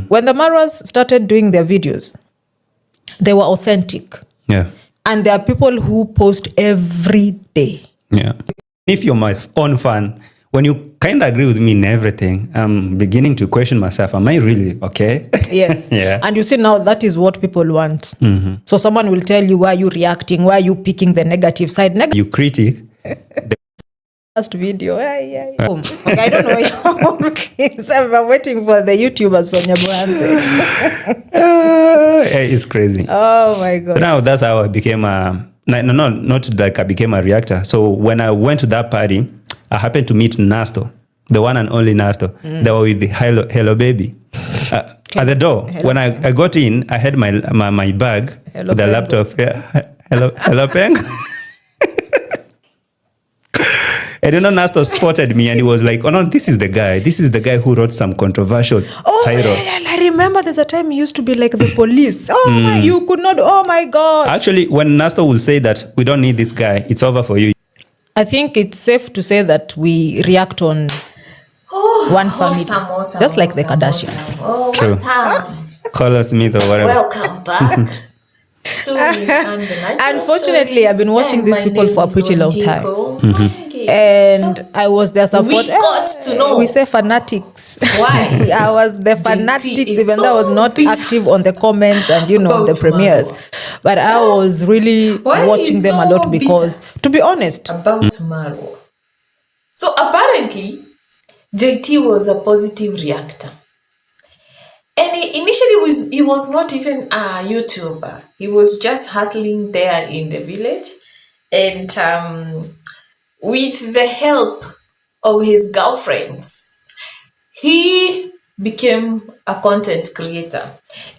When the Marwas started doing their videos, they were authentic. Yeah. And there are people who post every day. Yeah. If you're my own fan, when you kind of agree with me in everything, I'm beginning to question myself. Am I really okay? Yes. Yeah. And you see now that is what people want. So someone will tell you, why are you reacting? Why are you picking the negative side? You critic. Last video. Okay, I don't know. So I'm waiting for the YouTubers from NYABOHANSE. It's crazy. Oh my God. So now that's how I became not like I became a reactor. So when I went to that party, I happened to meet Nasto, the one and only Nasto. They were with the hello baby. At the door. When I got in, I had my bag with the laptop. Yeah. Hello Peng. And Nasto spotted me and he was like, oh no, this is the guy. This is the guy who wrote some controversial title. I remember there's a time he used to be like the police. You could not, oh my God. Actually, when Nasto will say that we don't need this guy, it's over for you. I think it's safe to say that we react on one family. Just like the Kardashians. True. Call us Smith or whatever. Welcome back. Unfortunately, I've been watching these people for a pretty long time. And I was their support. We got to know. We say fanatics. Why? I was the fanatics, even though I was not active on the comments and the premieres. But I was really watching them a lot because, to be honest, about MARWA. So apparently, JT was a positive reactor. And initially he was not even a YouTuber. He was just hustling there in the village. And with the help of his girlfriends, he became a content creator.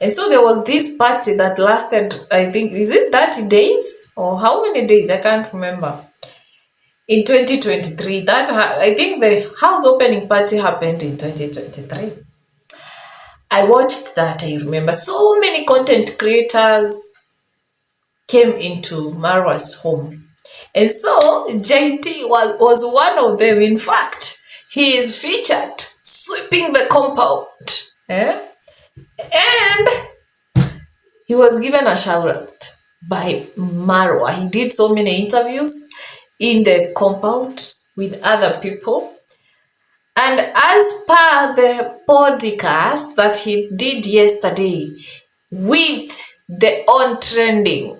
And so there was this party that lasted, I think, is it 30 days? Or how many days? I can't remember. In 2023. I think the house opening party happened in 2023. I watched that. I remember so many content creators came into Marwa's home. And so JT was one of them. In fact, he is featured sweeping the compound. And he was given a shout out by MARWA. He did so many interviews in the compound with other people. And as per the podcast that he did yesterday with the on trending,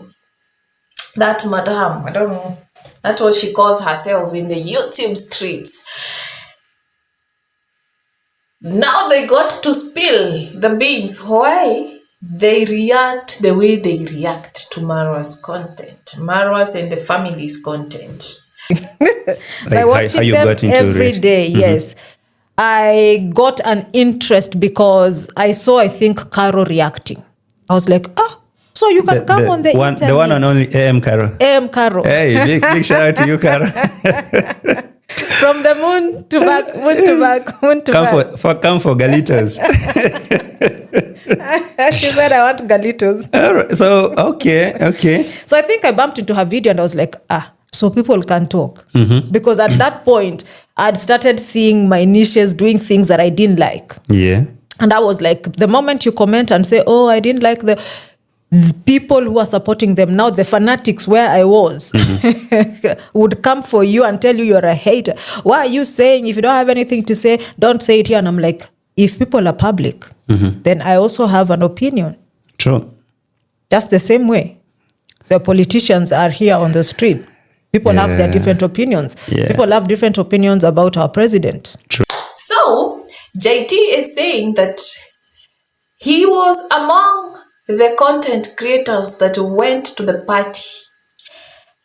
that madam, I don't know, that's what she calls herself in the YouTube streets. Now they got to spill the beans. Why they react the way they react to Marwa's content, Marwa's and the family's content. By watching them every day, yes. I got an interest because I saw, I think, Caro reacting. I was like, so you can come on the internet. The one and only AM Caro. AM Caro. Hey, big shout out to you, Caro. From the moon to back, moon to back, moon to back. Come for Galitos. She said, I want Galitos. Right, so, okay. So I think I bumped into her video and I was like, so people can talk. Because at that point, I'd started seeing my niches doing things that I didn't like. Yeah. And I was like, the moment you comment and say, I didn't like the people who are supporting them now, the fanatics where I was, would come for you and tell you you're a hater. Why are you saying, if you don't have anything to say, don't say it here? And I'm like, if people are public, then I also have an opinion. True. Just the same way. The politicians are here on the street. People have their different opinions. Yeah. People have different opinions about our president. True. So, JT is saying that he was among the content creators that went to the party.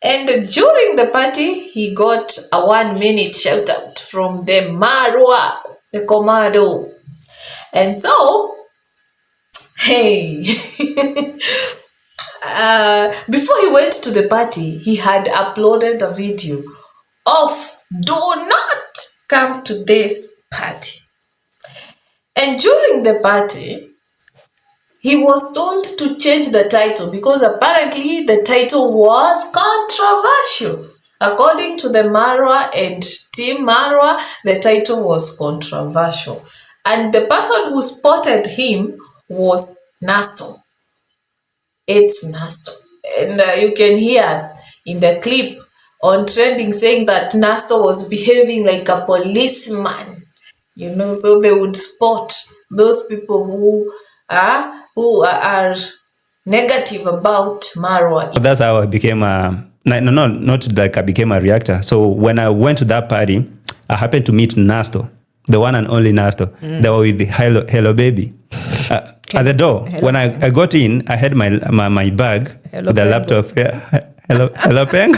And during the party, he got a 1-minute shout out from the MARWA, the commando. And so, hey, before he went to the party, he had uploaded a video of "Do not come to this party." And during the party, he was told to change the title because apparently the title was controversial. According to the MARWA and Team MARWA, the title was controversial. And the person who spotted him was Nasto. It's Nasto. And you can hear in the clip on trending saying that Nasto was behaving like a policeman, so they would spot those people who are negative about Marwa. That's how I became not like I became a reactor. So when I went to that party, I happened to meet Nasto, the one and only Nasto. They were with the hello baby. At the door, when I got in, I had my bag with the laptop. Yeah. Hello Peng.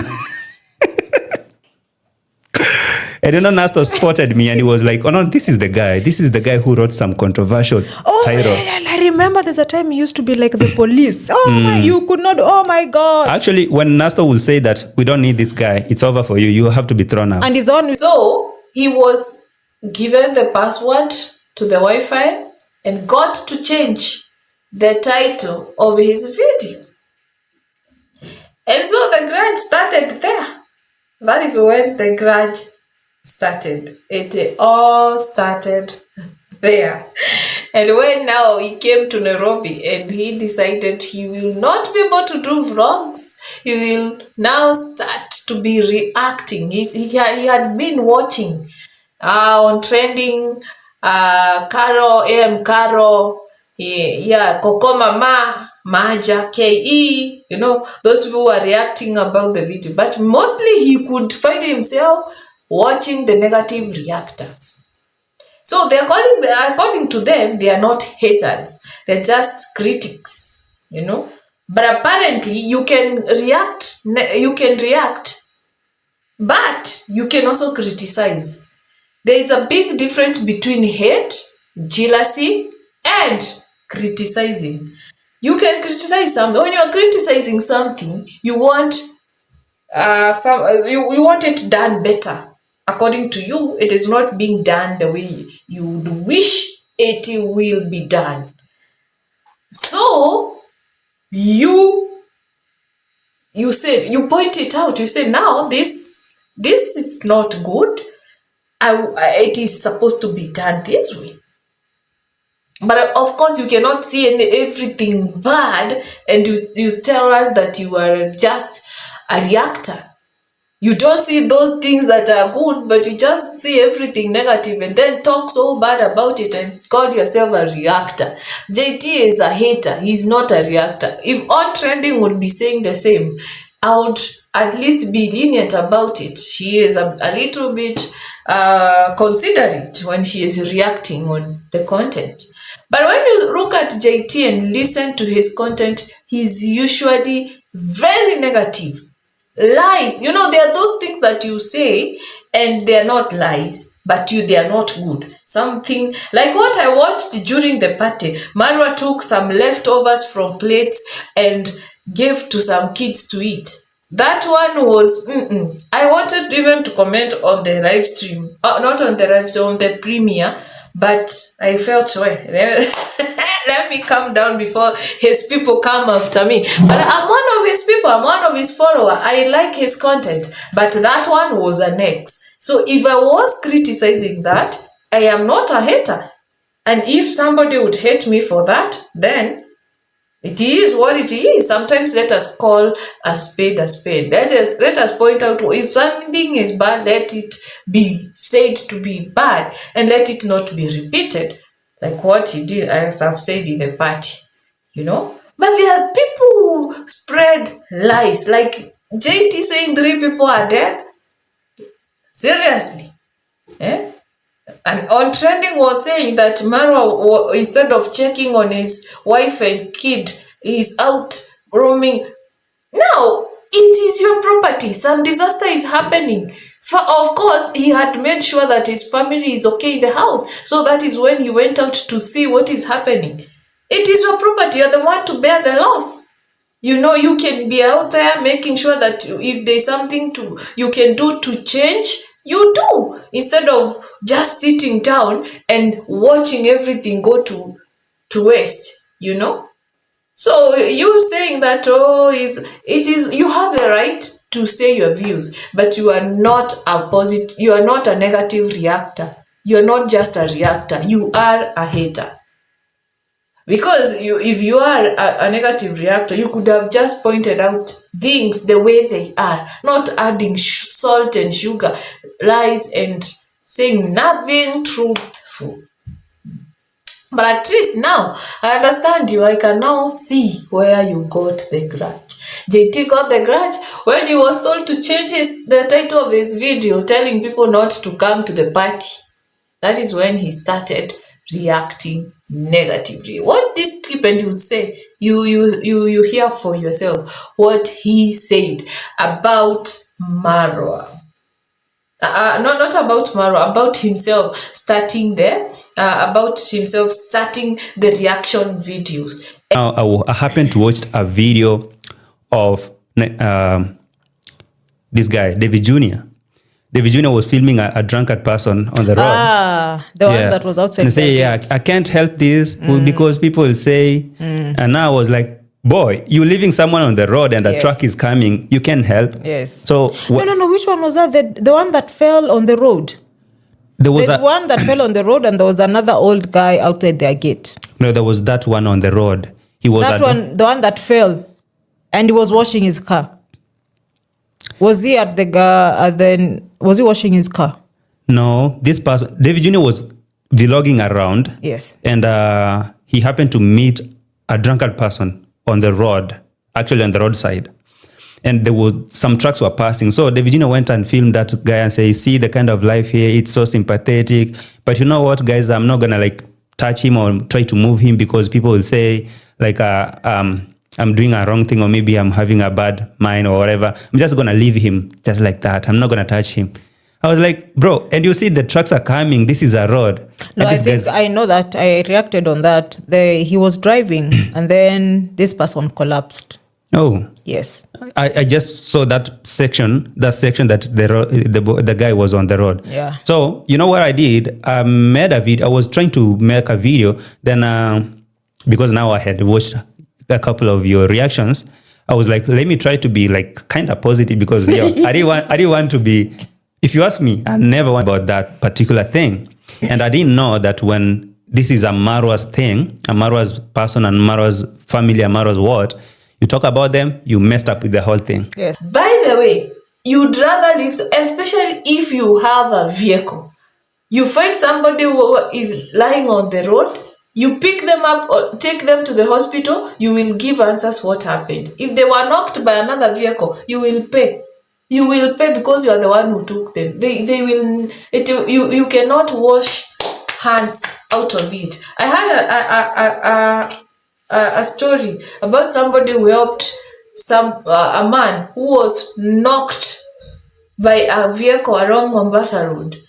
And Nasto spotted me and he was like, oh no, this is the guy who wrote some controversial title. I remember there's a time he used to be like the police. You could not, oh my God. Actually, when Nasto will say that we don't need this guy, it's over for you, you have to be thrown out. And he's the one So he was given the password to the Wi-Fi and got to change the title of his video. And so the grudge started there. That is when the grudge started. It all started there. And when now he came to Nairobi and he decided he will not be able to do vlogs, he will now start to be reacting. He had been watching on trending, Caro, Caro, Coco Mama, Maja, KE, those people were reacting about the video. But mostly he could find himself watching the negative reactors. So according to them, they are not haters. They're just critics, But apparently you can react, but you can also criticize. There is a big difference between hate, jealousy, and criticizing. You can criticize something. When you are criticizing something, you want you want it done better. According to you, it is not being done the way you would wish it will be done. So you say, you point it out. You say, now this is not good. It is supposed to be done this way. But of course, you cannot see everything bad, and you tell us that you are just a reactor. You don't see those things that are good, but you just see everything negative and then talk so bad about it and call yourself a reactor. JT is a hater. He's not a reactor. If On Trending would be saying the same, I would at least be lenient about it. She is a little bit considerate when she is reacting on the content. But when you look at JT and listen to his content, he's usually very negative. Lies. There are those things that you say and they're not lies, but they are not good. Something like what I watched during the party. Marwa took some leftovers from plates and gave to some kids to eat. That one was, I wanted even to comment on the live stream. Not on the live stream, on the premiere. But I felt, let me calm down before his people come after me. But I'm one of his people. I'm one of his followers. I like his content. But that one was an ex. So if I was criticizing that, I am not a hater. And if somebody would hate me for that, then it is what it is. Sometimes let us call a spade a spade. Let us point out if something is bad, let it be said to be bad and let it not be repeated. Like what he did, as I've said in the party, But there are people who spread lies. Like JT saying 3 people are dead. Seriously. Eh? And On Trending was saying that Marwa, instead of checking on his wife and kid, is out roaming. Now, it is your property. Some disaster is happening. Of course, he had made sure that his family is okay in the house. So that is when he went out to see what is happening. It is your property. You're the one to bear the loss. You can be out there making sure that if there's something you can do to change, you do, instead of just sitting down and watching everything go to waste, So you saying that, you have the right to say your views, but you are not a negative reactor. you're not just a reactor, you are a hater. Because if you are a negative reactor, you could have just pointed out things the way they are, not adding salt and sugar, lies, and saying nothing truthful. But at least now, I understand you. I can now see where you got the grudge. JT got the grudge when he was told to change the title of his video, telling people not to come to the party. That is when he started reacting negatively. What this clippant would say, you hear for yourself what he said about Marwa. Not about Marwa, about himself starting there, about himself starting the reaction videos. Now, I happened to watch a video of this guy, David Jr. David Jr. was filming a drunkard person on the road. The one that was outside. And say, I can't help this because people say, and now I was like, boy, you're leaving someone on the road and the truck is coming. You can't help. Yes. So no. Which one was that? The one that fell on the road. There's one that fell on the road, and there was another old guy outside their gate. No, there was that one on the road. He was the one that fell, and he was washing his car. Was he at the was he washing his car? No, this person, David Jr. was vlogging around. Yes. And he happened to meet a drunkard person on the road, actually on the roadside. And there were some trucks were passing. So David Jr. went and filmed that guy and say, see the kind of life here, it's so sympathetic. But you know what, guys, I'm not gonna like touch him or try to move him because people will say like I'm doing a wrong thing or maybe I'm having a bad mind or whatever. I'm just gonna leave him just like that. I'm not gonna touch him. I was like, bro, and you see the trucks are coming. This is a road. No, I know that. I reacted on that. He was driving and then this person collapsed. Oh. Yes. I just saw that section that the guy was on the road. Yeah. So, you know what I did? I made a video. I was trying to make a video. Then, because now I had watched a couple of your reactions, I was like, let me try to be like kind of positive because I didn't want to be. If you ask me, I never want about that particular thing. And I didn't know that when this is a Marwa's thing, a Marwa's person and Marwa's family, a Marwa's what, you talk about them, you messed up with the whole thing. Yes. By the way, you'd rather live, especially if you have a vehicle. You find somebody who is lying on the road, you pick them up or take them to the hospital, you will give answers what happened. If they were knocked by another vehicle, you will pay. You will pay because you are the one who took them. They will. You cannot wash hands out of it. I had a story about somebody who helped a man who was knocked by a vehicle along Mombasa Road.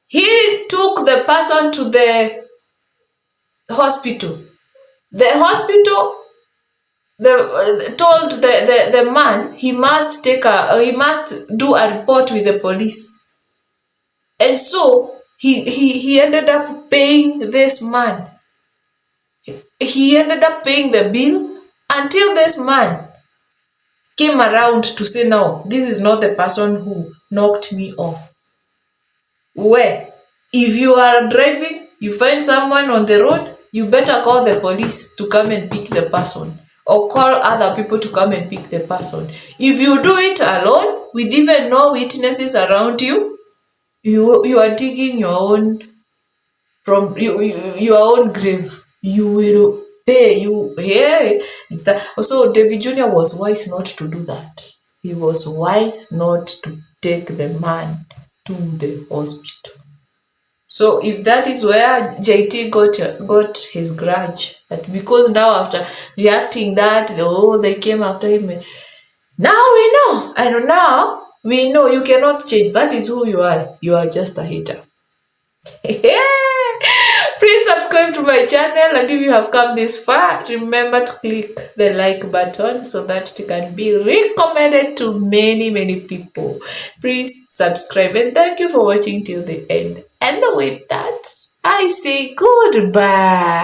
He took the person to the hospital. The hospital told the man he must do a report with the police, and so he ended up paying this man. He ended up paying the bill until this man came around to say, no, this is not the person who knocked me off. Where if you are driving, you find someone on the road, you better call the police to come and pick the person, or call other people to come and pick the person. If you do it alone, with even no witnesses around you, you are digging your own grave. You will pay. So David Jr. was wise not to do that. He was wise not to take the man to the hospital. So if that is where JT got his grudge, that because now after reacting that, they came after him. Now we know, and now we know you cannot change. That is who you are. You are just a hater. Please subscribe to my channel, and if you have come this far, remember to click the like button so that it can be recommended to many people. Please subscribe, and thank you for watching till the end. And with that, I say goodbye.